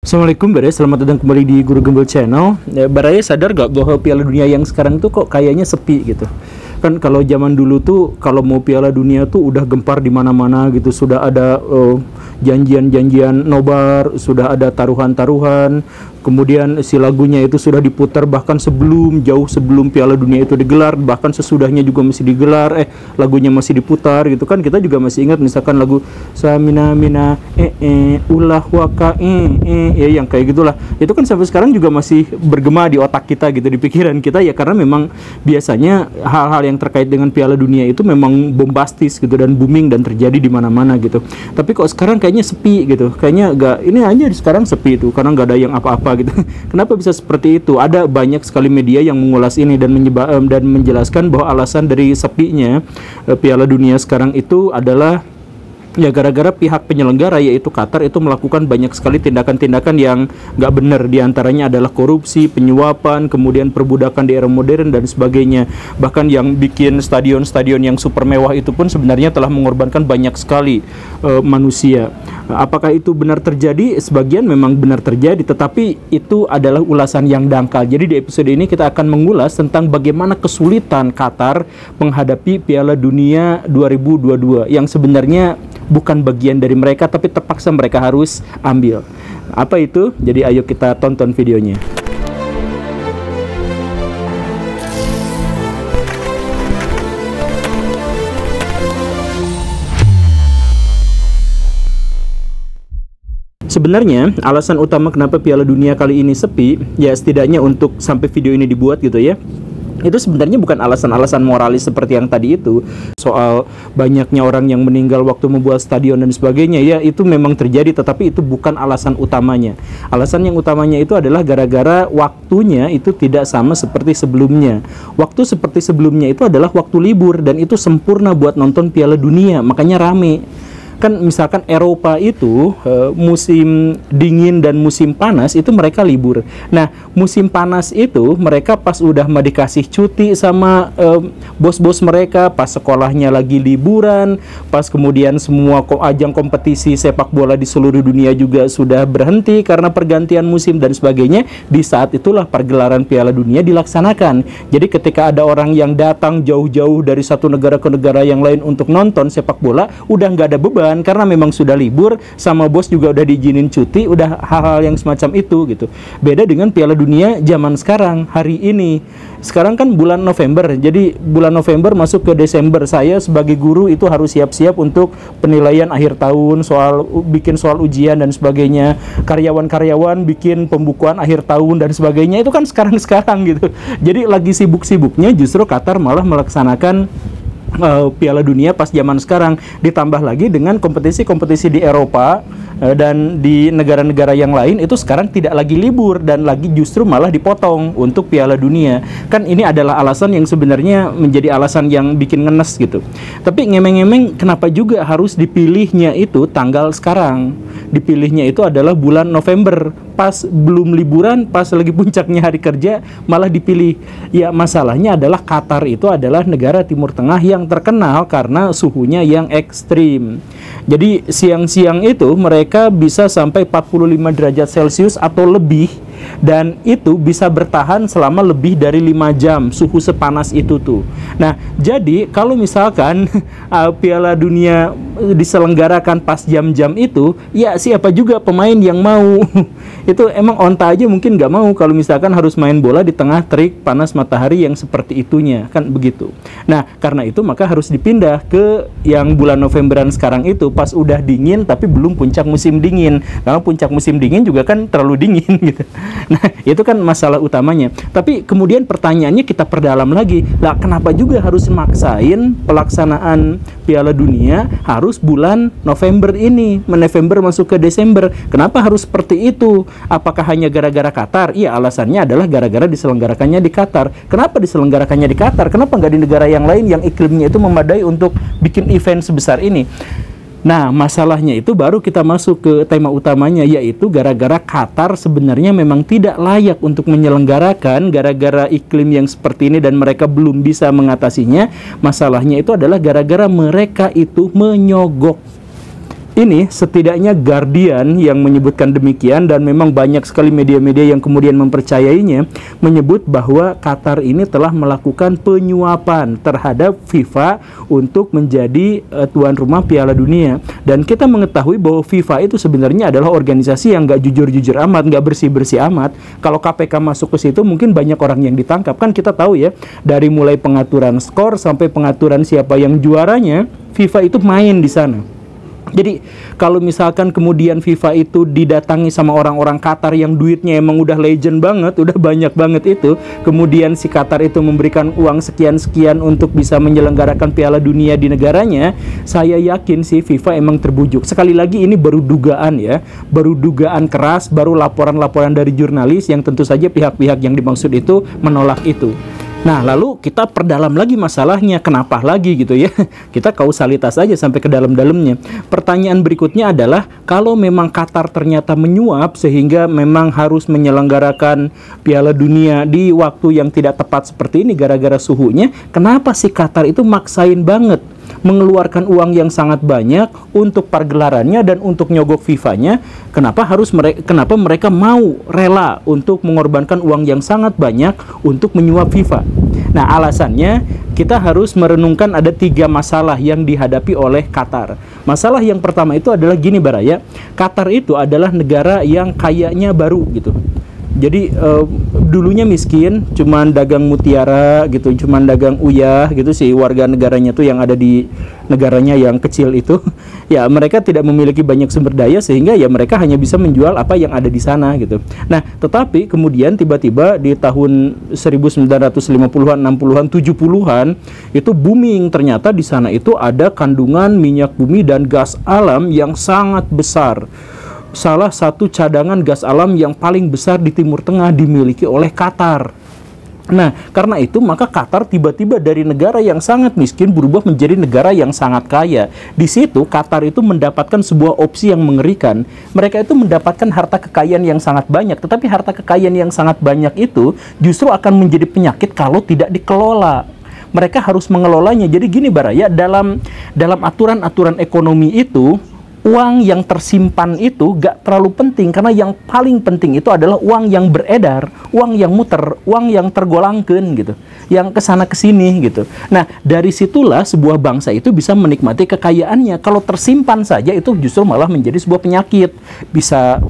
Assalamualaikum Bare, selamat datang kembali di Guru Gembel Channel. Baraya sadar gak bahwa Piala Dunia yang sekarang tuh kok kayaknya sepi gitu? Kan kalau zaman dulu tuh kalau mau Piala Dunia tuh udah gempar di mana-mana gitu, sudah ada janjian-janjian nobar, sudah ada taruhan-taruhan, kemudian si lagunya itu sudah diputar bahkan jauh sebelum Piala Dunia itu digelar, bahkan sesudahnya juga masih digelar, lagunya masih diputar gitu kan. Kita juga masih ingat misalkan lagu Samina Mina ulah waka ya yang kayak gitulah. Itu kan sampai sekarang juga masih bergema di otak kita gitu, di pikiran kita ya, karena memang biasanya hal-hal yang terkait dengan Piala Dunia itu memang bombastis gitu dan booming dan terjadi di mana-mana gitu. Tapi kok sekarang kayaknya sepi gitu, kayaknya ini aja sekarang sepi itu karena nggak ada yang apa-apa gitu. Kenapa bisa seperti itu? Ada banyak sekali media yang mengulas ini dan menjelaskan bahwa alasan dari sepinya Piala Dunia sekarang itu adalah ya gara-gara pihak penyelenggara yaitu Qatar itu melakukan banyak sekali tindakan-tindakan yang nggak benar, diantaranya adalah korupsi, penyuapan, kemudian perbudakan di era modern dan sebagainya. Bahkan yang bikin stadion-stadion yang super mewah itu pun sebenarnya telah mengorbankan banyak sekali manusia. Apakah itu benar terjadi? Sebagian memang benar terjadi, tetapi itu adalah ulasan yang dangkal. Jadi di episode ini kita akan mengulas tentang bagaimana kesulitan Qatar menghadapi Piala Dunia 2022 yang sebenarnya bukan bagian dari mereka, tapi terpaksa mereka harus ambil. Apa itu? Jadi ayo kita tonton videonya. Sebenarnya alasan utama kenapa Piala Dunia kali ini sepi, ya setidaknya untuk sampai video ini dibuat gitu ya, itu sebenarnya bukan alasan-alasan moralis seperti yang tadi itu, soal banyaknya orang yang meninggal waktu membuat stadion dan sebagainya. Ya itu memang terjadi, tetapi itu bukan alasan utamanya. Alasan yang utamanya itu adalah gara-gara waktunya itu tidak sama seperti sebelumnya. Waktu seperti sebelumnya itu adalah waktu libur, dan itu sempurna buat nonton Piala Dunia, makanya rame. Kan misalkan Eropa itu musim dingin dan musim panas itu mereka libur. Nah musim panas itu mereka pas udah mau dikasih cuti sama bos-bos mereka, pas sekolahnya lagi liburan, pas kemudian semua ajang kompetisi sepak bola di seluruh dunia juga sudah berhenti karena pergantian musim dan sebagainya. Di saat itulah pergelaran Piala Dunia dilaksanakan. Jadi ketika ada orang yang datang jauh-jauh dari satu negara ke negara yang lain untuk nonton sepak bola, udah nggak ada beban karena memang sudah libur, sama bos juga udah diizinin cuti, udah hal-hal yang semacam itu gitu. Beda dengan Piala Dunia zaman sekarang, hari ini. Sekarang kan bulan November, jadi bulan November masuk ke Desember, saya sebagai guru itu harus siap-siap untuk penilaian akhir tahun, bikin soal ujian dan sebagainya. Karyawan-karyawan bikin pembukuan akhir tahun dan sebagainya, itu kan sekarang gitu. Jadi lagi sibuk-sibuknya justru Qatar malah melaksanakan Piala Dunia pas zaman sekarang, ditambah lagi dengan kompetisi-kompetisi di Eropa dan di negara-negara yang lain itu sekarang tidak lagi libur dan lagi justru malah dipotong untuk Piala Dunia. Kan ini adalah alasan yang sebenarnya menjadi alasan yang bikin ngenes gitu. Tapi ngemeng-ngemeng kenapa juga harus dipilihnya itu tanggal sekarang? Dipilihnya itu adalah bulan November, pas belum liburan, pas lagi puncaknya hari kerja malah dipilih. Ya masalahnya adalah Qatar itu adalah negara Timur Tengah yang terkenal karena suhunya yang ekstrim. Jadi siang-siang itu mereka bisa sampai 45 derajat Celcius atau lebih, dan itu bisa bertahan selama lebih dari 5 jam suhu sepanas itu tuh. Nah jadi kalau misalkan Piala Dunia diselenggarakan pas jam-jam itu, ya siapa juga pemain yang mau? Itu emang onta aja mungkin nggak mau kalau misalkan harus main bola di tengah terik panas matahari yang seperti itunya, kan begitu. Nah karena itu maka harus dipindah ke yang bulan Novemberan sekarang itu, pas udah dingin tapi belum puncak musim dingin, karena puncak musim dingin juga kan terlalu dingin gitu. Nah itu kan masalah utamanya. Tapi kemudian pertanyaannya kita perdalam lagi, lah kenapa juga harus maksain pelaksanaan Piala Dunia harus bulan November ini, November masuk ke Desember? Kenapa harus seperti itu? Apakah hanya gara-gara Qatar? Iya, alasannya adalah gara-gara diselenggarakannya di Qatar. Kenapa diselenggarakannya di Qatar? Kenapa nggak di negara yang lain yang iklimnya itu memadai untuk bikin event sebesar ini? Nah, masalahnya itu baru kita masuk ke tema utamanya, yaitu gara-gara Qatar sebenarnya memang tidak layak untuk menyelenggarakan gara-gara iklim yang seperti ini dan mereka belum bisa mengatasinya. Masalahnya itu adalah gara-gara mereka itu menyogok. Ini setidaknya Guardian yang menyebutkan demikian, dan memang banyak sekali media-media yang kemudian mempercayainya, menyebut bahwa Qatar ini telah melakukan penyuapan terhadap FIFA untuk menjadi tuan rumah Piala Dunia. Dan kita mengetahui bahwa FIFA itu sebenarnya adalah organisasi yang nggak jujur-jujur amat, nggak bersih-bersih amat. Kalau KPK masuk ke situ mungkin banyak orang yang ditangkap. Kan kita tahu ya, dari mulai pengaturan skor sampai pengaturan siapa yang juaranya, FIFA itu main di sana. Jadi kalau misalkan kemudian FIFA itu didatangi sama orang-orang Qatar yang duitnya emang udah legend banget, udah banyak banget itu, kemudian si Qatar itu memberikan uang sekian-sekian untuk bisa menyelenggarakan Piala Dunia di negaranya, saya yakin sih FIFA emang terbujuk. Sekali lagi ini baru dugaan ya, baru dugaan keras, baru laporan-laporan dari jurnalis yang tentu saja pihak-pihak yang dimaksud itu menolak itu. Nah, lalu kita perdalam lagi masalahnya, kenapa lagi gitu ya. Kita kausalitas aja sampai ke dalam-dalamnya. Pertanyaan berikutnya adalah, kalau memang Qatar ternyata menyuap sehingga memang harus menyelenggarakan Piala Dunia di waktu yang tidak tepat seperti ini gara-gara suhunya, kenapa sih Qatar itu maksain banget mengeluarkan uang yang sangat banyak untuk pergelarannya dan untuk nyogok FIFA-nya? Kenapa mereka mau rela untuk mengorbankan uang yang sangat banyak untuk menyuap FIFA? Nah, alasannya kita harus merenungkan ada 3 masalah yang dihadapi oleh Qatar. Masalah yang pertama itu adalah gini Baraya, Qatar itu adalah negara yang kayanya baru gitu. Jadi dulunya miskin, cuman dagang mutiara gitu, cuman dagang uyah gitu sih warga negaranya tuh yang ada di negaranya yang kecil itu. Ya mereka tidak memiliki banyak sumber daya sehingga ya mereka hanya bisa menjual apa yang ada di sana gitu. Nah, tetapi kemudian tiba-tiba di tahun 1950-an, 60-an, 70-an itu booming, ternyata di sana itu ada kandungan minyak bumi dan gas alam yang sangat besar. Salah satu cadangan gas alam yang paling besar di Timur Tengah dimiliki oleh Qatar. Nah, karena itu maka Qatar tiba-tiba dari negara yang sangat miskin berubah menjadi negara yang sangat kaya. Di situ Qatar itu mendapatkan sebuah opsi yang mengerikan. Mereka itu mendapatkan harta kekayaan yang sangat banyak, tetapi harta kekayaan yang sangat banyak itu justru akan menjadi penyakit kalau tidak dikelola. Mereka harus mengelolanya. Jadi gini Baraya, dalam aturan-aturan ekonomi itu, uang yang tersimpan itu gak terlalu penting, karena yang paling penting itu adalah uang yang beredar, uang yang muter, uang yang tergolangkan gitu, yang kesana kesini gitu. Nah, dari situlah sebuah bangsa itu bisa menikmati kekayaannya. Kalau tersimpan saja itu justru malah menjadi sebuah penyakit. Bisa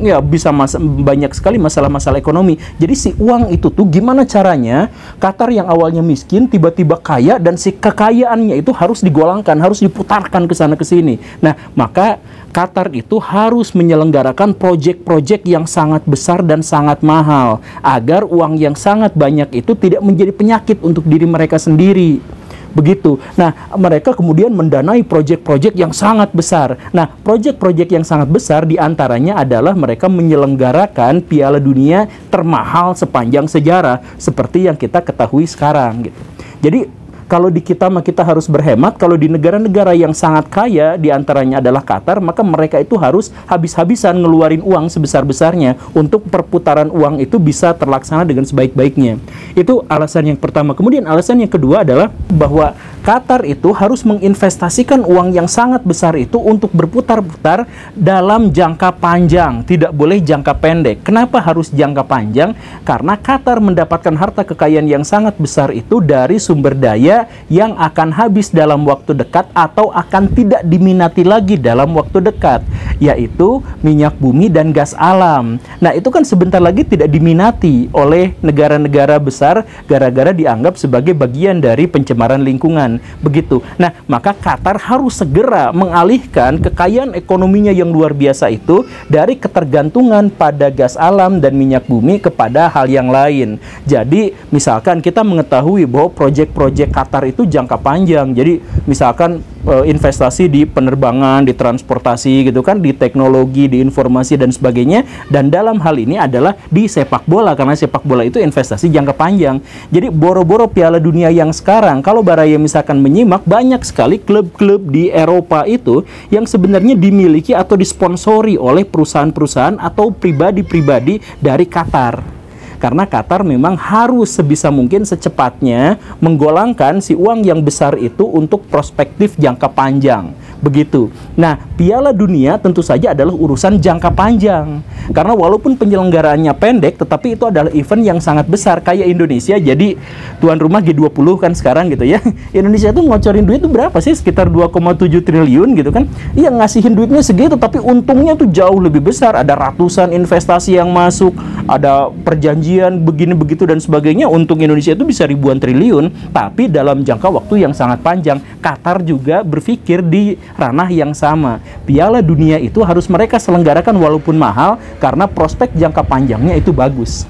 banyak sekali masalah-masalah ekonomi. Jadi si uang itu tuh gimana caranya Qatar yang awalnya miskin tiba-tiba kaya, dan si kekayaannya itu harus digolangkan, harus diputarkan kesana kesini. Nah, maka Qatar itu harus menyelenggarakan proyek-proyek yang sangat besar dan sangat mahal agar uang yang sangat banyak itu tidak menjadi penyakit untuk diri mereka sendiri. Begitu. Nah, mereka kemudian mendanai proyek-proyek yang sangat besar. Nah, proyek-proyek yang sangat besar diantaranya adalah mereka menyelenggarakan Piala Dunia termahal sepanjang sejarah seperti yang kita ketahui sekarang gitu. Jadi kalau di kita harus berhemat. Kalau di negara-negara yang sangat kaya diantaranya adalah Qatar, maka mereka itu harus habis-habisan ngeluarin uang sebesar-besarnya untuk perputaran uang itu bisa terlaksana dengan sebaik-baiknya. Itu alasan yang pertama. Kemudian alasan yang kedua adalah bahwa Qatar itu harus menginvestasikan uang yang sangat besar itu untuk berputar-putar dalam jangka panjang, tidak boleh jangka pendek. Kenapa harus jangka panjang? Karena Qatar mendapatkan harta kekayaan yang sangat besar itu dari sumber daya yang akan habis dalam waktu dekat atau akan tidak diminati lagi dalam waktu dekat, yaitu minyak bumi dan gas alam. Nah, itu kan sebentar lagi tidak diminati oleh negara-negara besar gara-gara dianggap sebagai bagian dari pencemaran lingkungan. Begitu. Nah, maka Qatar harus segera mengalihkan kekayaan ekonominya yang luar biasa itu dari ketergantungan pada gas alam dan minyak bumi kepada hal yang lain. Jadi, misalkan kita mengetahui bahwa proyek-proyek Qatar itu jangka panjang. Jadi misalkan investasi di penerbangan, di transportasi gitu kan, di teknologi, di informasi dan sebagainya. Dan dalam hal ini adalah di sepak bola, karena sepak bola itu investasi jangka panjang. Jadi boro-boro Piala Dunia yang sekarang, kalau Baraya misalkan menyimak, banyak sekali klub-klub di Eropa itu yang sebenarnya dimiliki atau disponsori oleh perusahaan-perusahaan atau pribadi-pribadi dari Qatar. Karena Qatar memang harus sebisa mungkin secepatnya menggolangkan si uang yang besar itu untuk perspektif jangka panjang. Begitu. Nah, Piala Dunia tentu saja adalah urusan jangka panjang. Karena walaupun penyelenggaraannya pendek, tetapi itu adalah event yang sangat besar. Kayak Indonesia, jadi tuan rumah G20 kan sekarang gitu ya. Indonesia tuh ngocorin duit itu berapa sih? Sekitar 2,7 triliun gitu kan. Iya, ngasihin duitnya segitu, tapi untungnya tuh jauh lebih besar. Ada ratusan investasi yang masuk, ada perjanjian begini begitu dan sebagainya. Untung Indonesia itu bisa ribuan triliun, tapi dalam jangka waktu yang sangat panjang. Qatar juga berpikir di ranah yang sama. Piala Dunia itu harus mereka selenggarakan walaupun mahal, karena prospek jangka panjangnya itu bagus.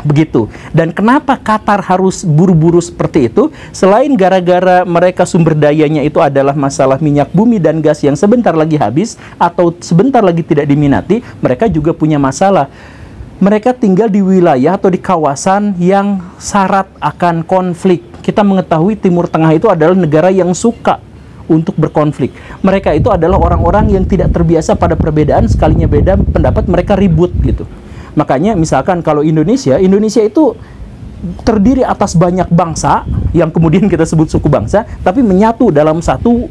Begitu. Dan kenapa Qatar harus buru-buru seperti itu? Selain gara-gara mereka sumber dayanya itu adalah masalah minyak bumi dan gas yang sebentar lagi habis atau sebentar lagi tidak diminati, mereka juga punya masalah. Mereka tinggal di wilayah atau di kawasan yang syarat akan konflik. Kita mengetahui Timur Tengah itu adalah negara yang suka untuk berkonflik. Mereka itu adalah orang-orang yang tidak terbiasa pada perbedaan, sekalinya beda pendapat mereka ribut gitu. Makanya misalkan kalau Indonesia itu terdiri atas banyak bangsa yang kemudian kita sebut suku bangsa, tapi menyatu dalam satu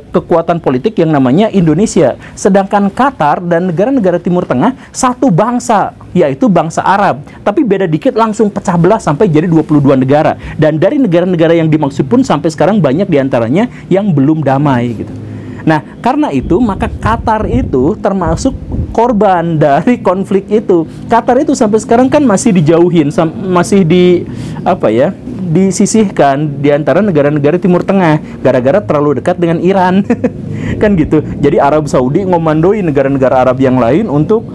kekuatan politik yang namanya Indonesia. Sedangkan Qatar dan negara-negara Timur Tengah satu bangsa, yaitu bangsa Arab. Tapi beda dikit langsung pecah belah sampai jadi 22 negara. Dan dari negara-negara yang dimaksud pun sampai sekarang banyak diantaranya yang belum damai gitu. Nah, karena itu maka Qatar itu termasuk korban dari konflik itu. Qatar itu sampai sekarang kan masih dijauhin, masih disisihkan di antara negara-negara Timur Tengah gara-gara terlalu dekat dengan Iran. Kan gitu. Jadi Arab Saudi ngomandoi negara-negara Arab yang lain untuk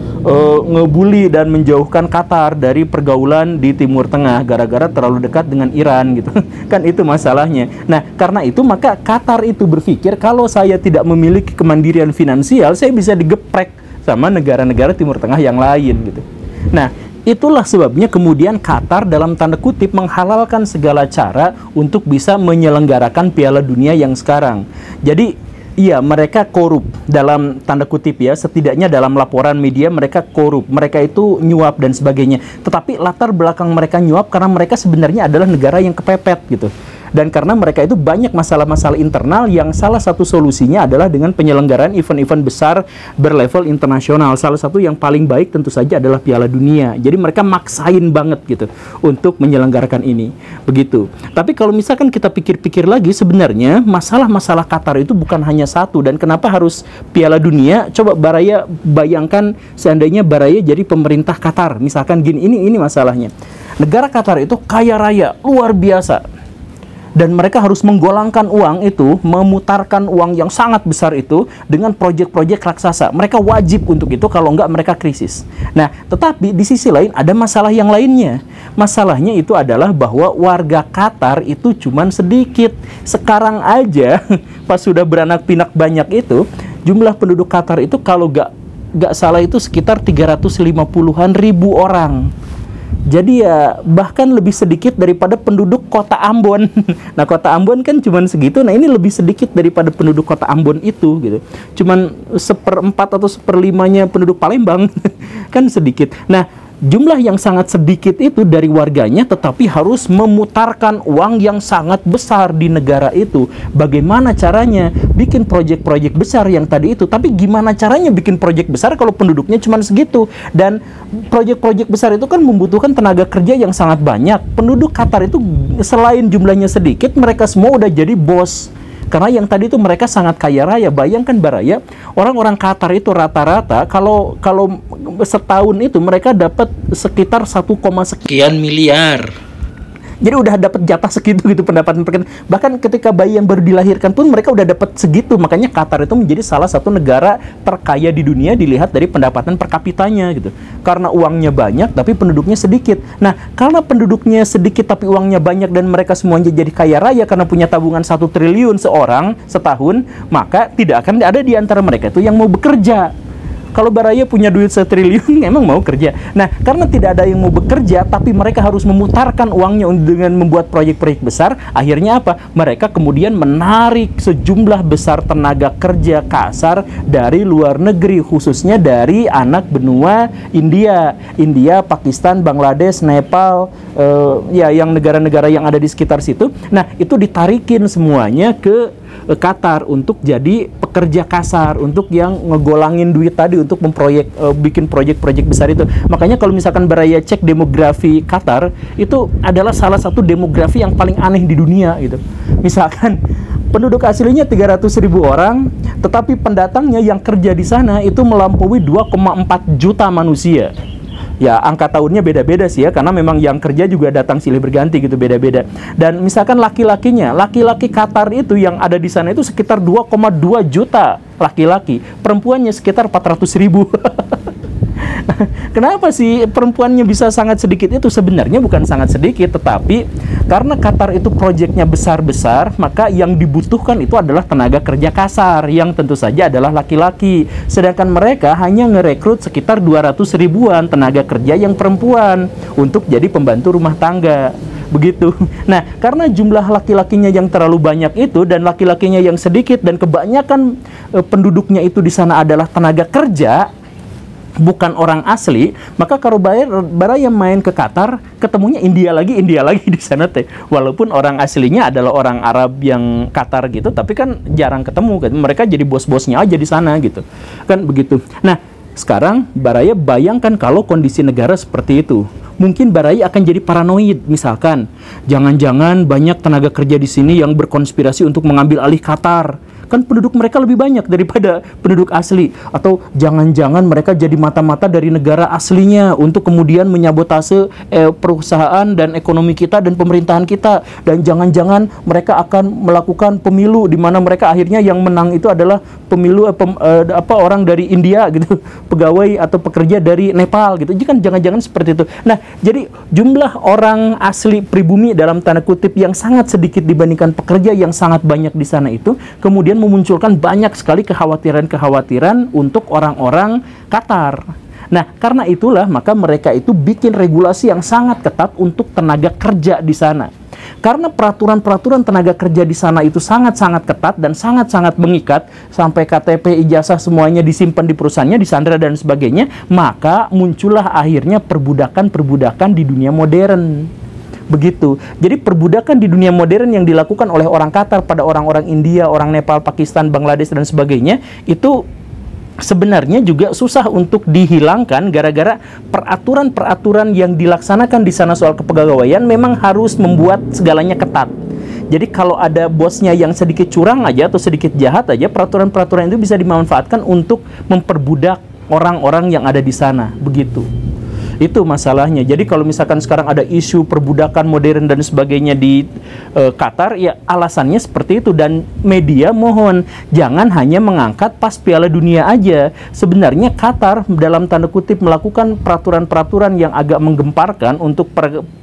ngebully dan menjauhkan Qatar dari pergaulan di Timur Tengah gara-gara terlalu dekat dengan Iran gitu. Kan itu masalahnya. Nah, karena itu maka Qatar itu berpikir kalau saya tidak memiliki kemandirian finansial, saya bisa digeprek sama negara-negara Timur Tengah yang lain gitu. Nah, itulah sebabnya kemudian Qatar dalam tanda kutip menghalalkan segala cara untuk bisa menyelenggarakan Piala Dunia yang sekarang. Jadi, iya, mereka korup dalam tanda kutip ya, setidaknya dalam laporan media mereka korup, mereka itu nyuap dan sebagainya. Tetapi latar belakang mereka nyuap karena mereka sebenarnya adalah negara yang kepepet gitu. Dan karena mereka itu banyak masalah-masalah internal yang salah satu solusinya adalah dengan penyelenggaraan event-event besar berlevel internasional. Salah satu yang paling baik tentu saja adalah Piala Dunia. Jadi mereka maksain banget gitu untuk menyelenggarakan ini. Begitu. Tapi kalau misalkan kita pikir-pikir lagi, sebenarnya masalah-masalah Qatar itu bukan hanya satu. Dan kenapa harus Piala Dunia? Coba Baraya bayangkan seandainya Baraya jadi pemerintah Qatar. Misalkan gini, ini masalahnya. Negara Qatar itu kaya raya, luar biasa. Dan mereka harus menggolangkan uang itu, memutarkan uang yang sangat besar itu dengan proyek-proyek raksasa. Mereka wajib untuk itu, kalau enggak mereka krisis. Nah, tetapi di sisi lain ada masalah yang lainnya. Masalahnya itu adalah bahwa warga Qatar itu cuman sedikit. Sekarang aja, pas sudah beranak pinak banyak itu, jumlah penduduk Qatar itu kalau enggak salah itu sekitar 350-an ribu orang. Jadi ya bahkan lebih sedikit daripada penduduk kota Ambon. Nah, kota Ambon kan cuman segitu. Nah, ini lebih sedikit daripada penduduk kota Ambon itu gitu. Cuman 1/4 atau 1/5-nya penduduk Palembang. Kan sedikit. Nah, jumlah yang sangat sedikit itu dari warganya tetapi harus memutarkan uang yang sangat besar di negara itu. Bagaimana caranya bikin proyek-proyek besar yang tadi itu? Tapi gimana caranya bikin proyek besar kalau penduduknya cuma segitu? Dan proyek-proyek besar itu kan membutuhkan tenaga kerja yang sangat banyak. Penduduk Qatar itu selain jumlahnya sedikit, mereka semua udah jadi bos. Karena yang tadi itu mereka sangat kaya raya. Bayangkan Baraya, orang-orang Qatar itu rata-rata kalau setahun itu mereka dapat sekitar 1, sekian miliar. Jadi udah dapat jatah segitu gitu pendapatan mereka. Bahkan ketika bayi yang baru dilahirkan pun mereka udah dapat segitu. Makanya Qatar itu menjadi salah satu negara terkaya di dunia dilihat dari pendapatan per kapitanya gitu. Karena uangnya banyak tapi penduduknya sedikit. Nah, karena penduduknya sedikit tapi uangnya banyak dan mereka semuanya jadi kaya raya karena punya tabungan 1 triliun seorang setahun, maka tidak akan ada di antara mereka itu yang mau bekerja. Kalau Baraya punya duit setriliun, emang mau kerja? Nah, karena tidak ada yang mau bekerja, tapi mereka harus memutarkan uangnya dengan membuat proyek-proyek besar, akhirnya apa? Mereka kemudian menarik sejumlah besar tenaga kerja kasar dari luar negeri, khususnya dari anak benua India, Pakistan, Bangladesh, Nepal, ya yang negara-negara yang ada di sekitar situ. Nah, itu ditarikin semuanya ke Qatar untuk jadi pekerja kasar, untuk yang ngegolangin duit tadi untuk bikin proyek-proyek besar itu. Makanya kalau misalkan Baraya cek demografi Qatar, itu adalah salah satu demografi yang paling aneh di dunia gitu. Misalkan penduduk aslinya 300.000 orang, tetapi pendatangnya yang kerja di sana itu melampaui 2,4 juta manusia. Ya, angka tahunnya beda-beda sih ya, karena memang yang kerja juga datang silih berganti gitu, beda-beda. Dan misalkan laki-laki Qatar itu yang ada di sana itu sekitar 2,2 juta laki-laki, perempuannya sekitar 400.000. Kenapa sih perempuannya bisa sangat sedikit itu? Sebenarnya bukan sangat sedikit, tetapi karena Qatar itu proyeknya besar-besar, maka yang dibutuhkan itu adalah tenaga kerja kasar, yang tentu saja adalah laki-laki. Sedangkan mereka hanya ngerekrut sekitar 200 ribuan tenaga kerja yang perempuan untuk jadi pembantu rumah tangga. Begitu. Nah, karena jumlah laki-lakinya yang terlalu banyak itu dan laki-lakinya yang sedikit dan kebanyakan penduduknya itu di sana adalah tenaga kerja, bukan orang asli, maka kalau Baraya main ke Qatar, ketemunya India lagi di sana teh. Walaupun orang aslinya adalah orang Arab yang Qatar gitu, tapi kan jarang ketemu kan. Mereka jadi bos-bosnya aja di sana gitu. Kan begitu. Nah, sekarang Baraya bayangkan kalau kondisi negara seperti itu. Mungkin Baraya akan jadi paranoid, misalkan jangan-jangan banyak tenaga kerja di sini yang berkonspirasi untuk mengambil alih Qatar. Kan penduduk mereka lebih banyak daripada penduduk asli. Atau jangan-jangan mereka jadi mata-mata dari negara aslinya untuk kemudian menyabotase perusahaan dan ekonomi kita dan pemerintahan kita. Dan jangan-jangan mereka akan melakukan pemilu di mana mereka akhirnya yang menang itu adalah pemilu orang dari India gitu, pegawai atau pekerja dari Nepal gitu. Jadi kan jangan-jangan seperti itu. Nah, jadi jumlah orang asli pribumi dalam tanda kutip yang sangat sedikit dibandingkan pekerja yang sangat banyak di sana itu kemudian memunculkan banyak sekali kekhawatiran-kekhawatiran untuk orang-orang Qatar. Nah, karena itulah maka mereka itu bikin regulasi yang sangat ketat untuk tenaga kerja di sana. Karena peraturan-peraturan tenaga kerja di sana itu sangat-sangat ketat dan sangat-sangat mengikat, sampai KTP, ijazah semuanya disimpan di perusahaannya, disandra dan sebagainya, maka muncullah akhirnya perbudakan-perbudakan di dunia modern. Begitu. Jadi perbudakan di dunia modern yang dilakukan oleh orang Qatar pada orang-orang India, orang Nepal, Pakistan, Bangladesh dan sebagainya itu sebenarnya juga susah untuk dihilangkan gara-gara peraturan-peraturan yang dilaksanakan di sana soal kepegawaian memang harus membuat segalanya ketat. Jadi kalau ada bosnya yang sedikit curang aja atau sedikit jahat aja, peraturan-peraturan itu bisa dimanfaatkan untuk memperbudak orang-orang yang ada di sana. Begitu. Itu masalahnya. Jadi kalau misalkan sekarang ada isu perbudakan modern dan sebagainya di Qatar, ya alasannya seperti itu. Dan media mohon jangan hanya mengangkat pas Piala Dunia aja. Sebenarnya Qatar dalam tanda kutip melakukan peraturan-peraturan yang agak menggemparkan untuk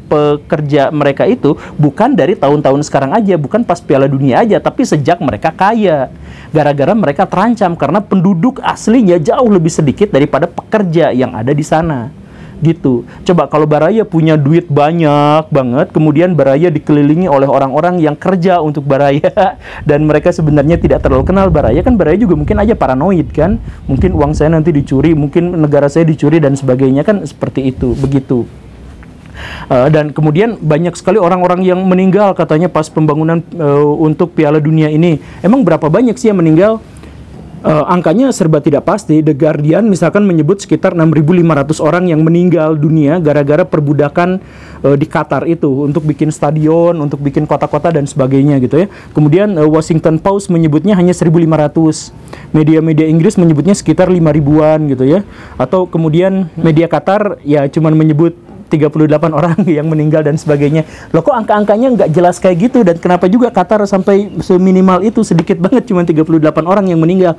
pekerja mereka itu bukan dari tahun-tahun sekarang aja, bukan pas Piala Dunia aja, tapi sejak mereka kaya. Gara-gara mereka terancam karena penduduk aslinya jauh lebih sedikit daripada pekerja yang ada di sana. Gitu. Coba kalau Baraya punya duit banyak banget, kemudian Baraya dikelilingi oleh orang-orang yang kerja untuk Baraya dan mereka sebenarnya tidak terlalu kenal Baraya, kan Baraya juga mungkin aja paranoid kan, mungkin uang saya nanti dicuri, mungkin negara saya dicuri dan sebagainya, kan seperti itu. Begitu. Dan kemudian banyak sekali orang-orang yang meninggal katanya pas pembangunan untuk Piala Dunia ini. Emang berapa banyak sih yang meninggal? Angkanya serba tidak pasti. The Guardian misalkan menyebut sekitar 6.500 orang yang meninggal dunia gara-gara perbudakan di Qatar itu untuk bikin stadion, untuk bikin kota-kota dan sebagainya gitu ya. Kemudian Washington Post menyebutnya hanya 1.500. Media-media Inggris menyebutnya sekitar 5.000-an gitu ya. Atau kemudian media Qatar ya cuman menyebut 38 orang yang meninggal dan sebagainya. Loh kok angka-angkanya nggak jelas kayak gitu, dan kenapa juga Qatar sampai seminimal itu, sedikit banget cuma 38 orang yang meninggal.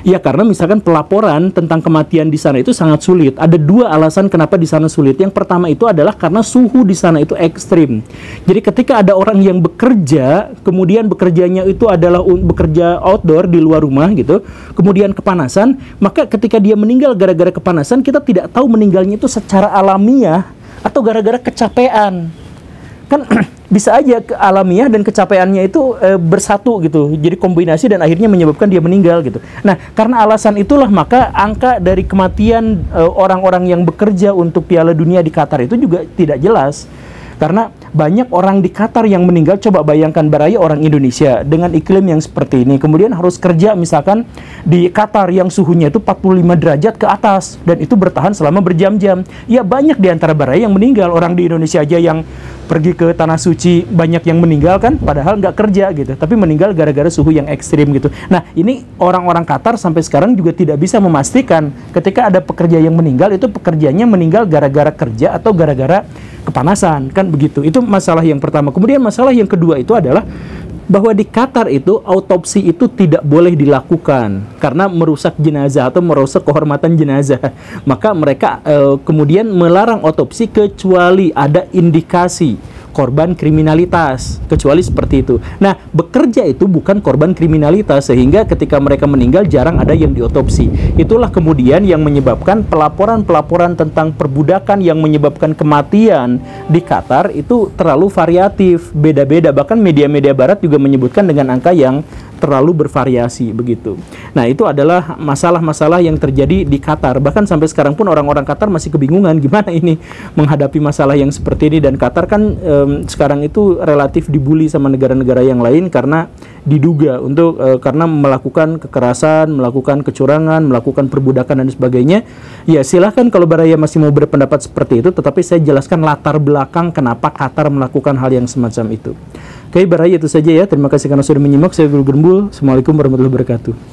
Ya karena misalkan pelaporan tentang kematian di sana itu sangat sulit. Ada dua alasan kenapa di sana sulit. Yang pertama itu adalah karena suhu di sana itu ekstrim. Jadi ketika ada orang yang bekerja, kemudian bekerjanya itu adalah bekerja outdoor di luar rumah gitu, kemudian kepanasan, maka ketika dia meninggal gara-gara kepanasan, kita tidak tahu meninggalnya itu secara alamiah atau gara-gara kecapean. Kan bisa aja alamiah dan kecapeannya itu bersatu gitu, jadi kombinasi dan akhirnya menyebabkan dia meninggal gitu. Nah, karena alasan itulah maka angka dari kematian orang-orang yang bekerja untuk Piala Dunia di Qatar itu juga tidak jelas. Karena banyak orang di Qatar yang meninggal. Coba bayangkan Baraya, orang Indonesia dengan iklim yang seperti ini, kemudian harus kerja misalkan di Qatar yang suhunya itu 45 derajat ke atas, dan itu bertahan selama berjam-jam. Ya banyak di antara Baraya yang meninggal. Orang di Indonesia aja yang pergi ke Tanah Suci banyak yang meninggal kan, padahal nggak kerja gitu, tapi meninggal gara-gara suhu yang ekstrim gitu. Nah, ini orang-orang Qatar sampai sekarang juga tidak bisa memastikan ketika ada pekerja yang meninggal, itu pekerjanya meninggal gara-gara kerja atau gara-gara kepanasan, kan begitu. Itu masalah yang pertama. Kemudian masalah yang kedua itu adalah bahwa di Qatar itu autopsi itu tidak boleh dilakukan karena merusak jenazah atau merusak kehormatan jenazah. Maka mereka kemudian melarang autopsi kecuali ada indikasi korban kriminalitas, kecuali seperti itu. Nah, bekerja itu bukan korban kriminalitas, sehingga ketika mereka meninggal jarang ada yang diotopsi. Itulah kemudian yang menyebabkan pelaporan-pelaporan tentang perbudakan yang menyebabkan kematian di Qatar itu terlalu variatif, beda-beda. Bahkan media-media barat juga menyebutkan dengan angka yang terlalu bervariasi begitu. Nah, itu adalah masalah-masalah yang terjadi di Qatar. Bahkan sampai sekarang pun orang-orang Qatar masih kebingungan gimana ini menghadapi masalah yang seperti ini. Dan Qatar kan sekarang itu relatif dibully sama negara-negara yang lain karena diduga untuk karena melakukan kekerasan, melakukan kecurangan, melakukan perbudakan dan sebagainya. Ya silahkan kalau Baraya masih mau berpendapat seperti itu, tetapi saya jelaskan latar belakang kenapa Qatar melakukan hal yang semacam itu. Oke, Baraya, itu saja ya. Terima kasih karena sudah menyimak. Saya Guru Gembul. Assalamualaikum warahmatullahi wabarakatuh.